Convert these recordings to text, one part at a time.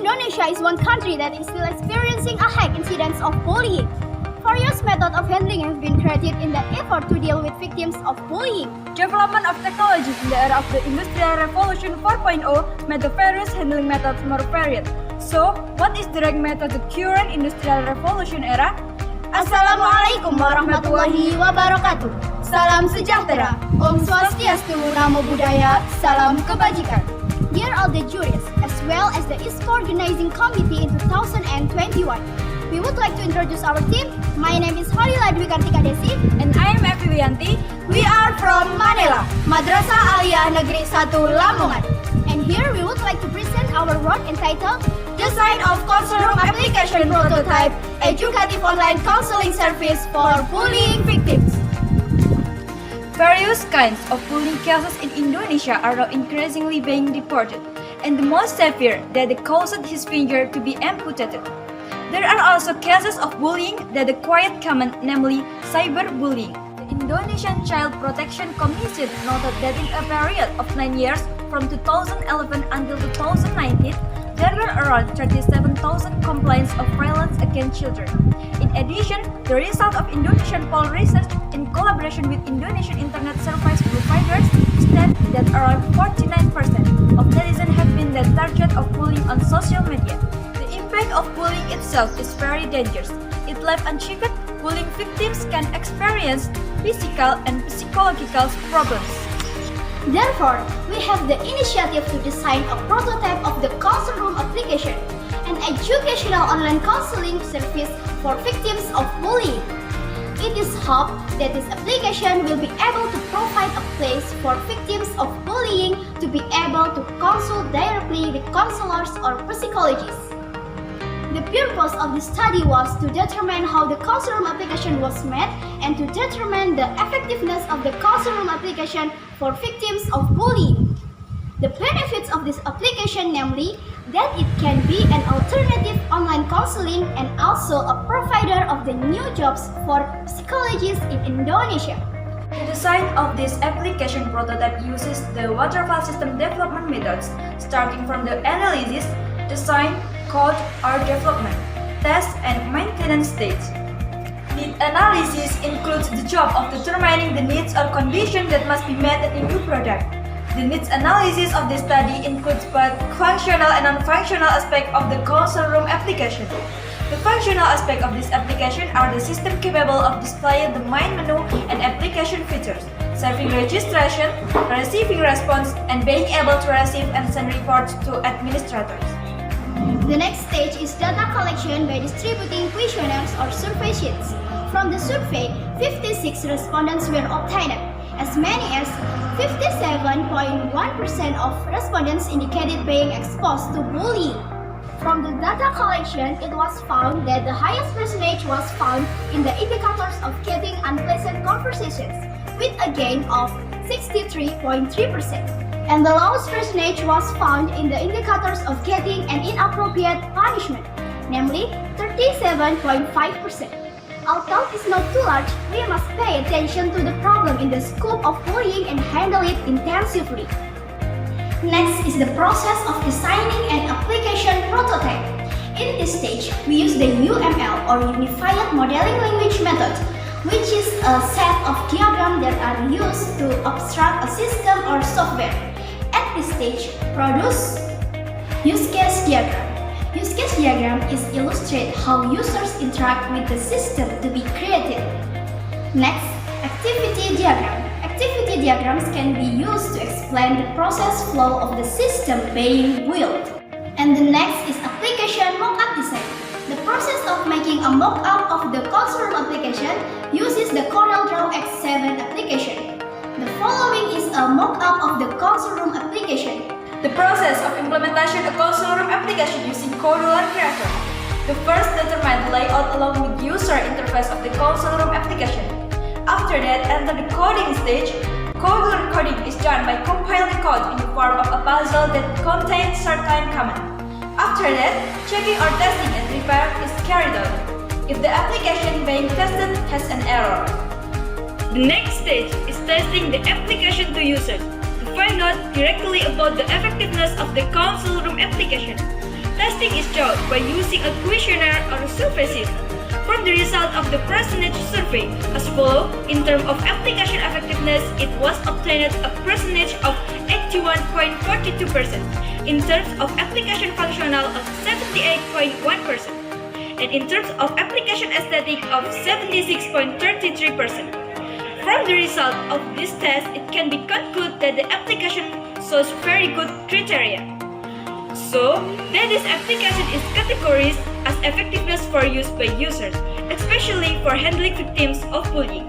Indonesia is one country that is still experiencing a high incidence of bullying. Various methods of handling have been created in the effort to deal with victims of bullying. Development of technologies in the era of the Industrial Revolution 4.0 made the various handling methods more varied. So, what is the right method to current Industrial Revolution era? Assalamualaikum warahmatullahi wabarakatuh. Salam sejahtera. Om Swastiastu, Namo Buddhaya, Salam Kebajikan. Dear all the jurists, as well as the ISPO organizing committee in 2021, we would like to introduce our team. My name is Kholilah Desi, And I am Wiyanti. We are from Manila, Madrasah Aliyah Negeri 1 Lamongan. And here we would like to present our work entitled Design of COUNSELROOM Application Prototype, Educative Online Counseling Service for Bullying Victims. Various kinds of bullying cases in Indonesia are now increasingly being reported, and the most severe that caused his finger to be amputated. There are also cases of bullying that are quite common, namely cyberbullying. The Indonesian Child Protection Commission noted that in a period of 9 years, from 2011 until 2019, there were around 37,000 complaints of violence against children. In addition, the result of Indonesian poll research in collaboration with Indonesian internet service providers state that around 49% of netizens have been the target of bullying on social media. The impact of bullying itself is very dangerous. If left unchecked, bullying victims can experience physical and psychological problems. Therefore, we have the initiative to design a prototype of the COUNSELROOM application, an educational online counseling service for victims of bullying. It is hoped that this application will be able to provide a place for victims of bullying to be able to consult directly with counselors or psychologists. The purpose of the study was to determine how the COUNSELROOM application was made and to determine the effectiveness of the COUNSELROOM application for victims of bullying. The benefits of this application, namely, that it can be an alternative online counseling and also a provider of the new jobs for psychologists in Indonesia. The design of this application prototype uses the waterfall system development methods, starting from the analysis, design, code or development, test and maintenance stage. Need analysis includes the job of determining the needs or conditions that must be met in a new product. The needs analysis of this study includes both functional and non-functional aspects of the COUNSELROOM application. The functional aspects of this application are the system capable of displaying the main menu and application features, serving registration, receiving response, and being able to receive and send reports to administrators. The next stage is data collection by distributing questionnaires or survey sheets. From the survey, 56 respondents were obtained. As many as 57.1% of respondents indicated being exposed to bullying. From the data collection, it was found that the highest percentage was found in the indicators of getting unpleasant conversations, with a gain of 63.3%. And the lowest percentage was found in the indicators of getting an inappropriate punishment, namely 37.5%. Although it's not too large, we must pay attention to the problem in the scope of bullying and handle it intensively. Next is the process of designing an application prototype. In this stage, we use the UML or Unified Modeling Language method, which is a set of diagrams that are used to abstract a system or software. At this stage, produce use case diagram. Use case diagram is illustrate how users interact with the system to be created. Next, activity diagram. Activity diagrams can be used to explain the process flow of the system being built. And the next is application mockup design. The process of making a mock-up of the COUNSELROOM application uses the CorelDRAW X7 application. The following is a mock-up of the COUNSELROOM application. The process of implementation of COUNSELROOM application using Kholilah creator. The first determine the layout along with user interface of the COUNSELROOM application. After that, enter the coding stage. Code coding is done by compiling code in the form of a puzzle that contains certain commands. After that, checking or testing and repair is carried out. If the application being tested has an error. The next stage is testing the application to users to find out directly about the effectiveness of the COUNSELROOM application. Testing is done by using a questionnaire or a survey system. From the result of the percentage survey as follows: in terms of application effectiveness, it was obtained a percentage of 81.42%, in terms of application functional of 78.1%, and in terms of application aesthetic of 76.33%. From the result of this test, it can be concluded that the application shows very good criteria. So, that this application is categorized as effectiveness for use by users, especially for handling victims of bullying.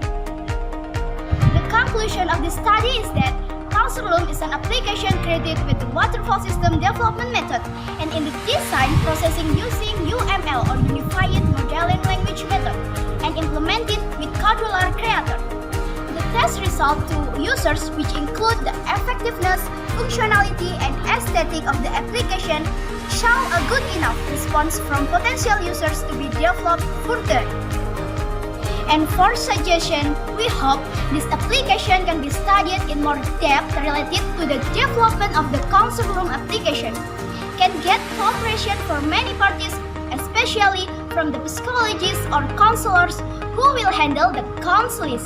The conclusion of this study is that COUNSELROOM is an application created with the waterfall system development method and in the design processing using UML or Unified Modeling Language method and implemented with Kholilah creator. The test result to users, which include the effectiveness, functionality, and aesthetic of the application, show a good enough response from potential users to be developed further. And for suggestion, we hope this application can be studied in more depth related to the development of the COUNSELROOM application, can get cooperation for many parties, especially from the psychologists or counselors who will handle the counselings.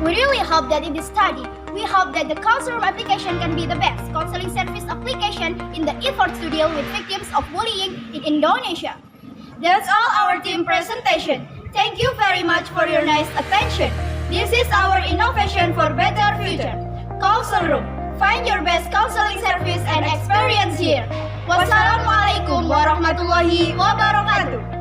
We really hope that in this study, we hope that the COUNSELROOM application can be the best counseling service application in the effort to deal with victims of bullying in Indonesia. That's all our team presentation. Thank you very much for your nice attention. This is our innovation for better future. COUNSELROOM, find your best counseling service and experience here. Wassalamualaikum warahmatullahi wabarakatuh.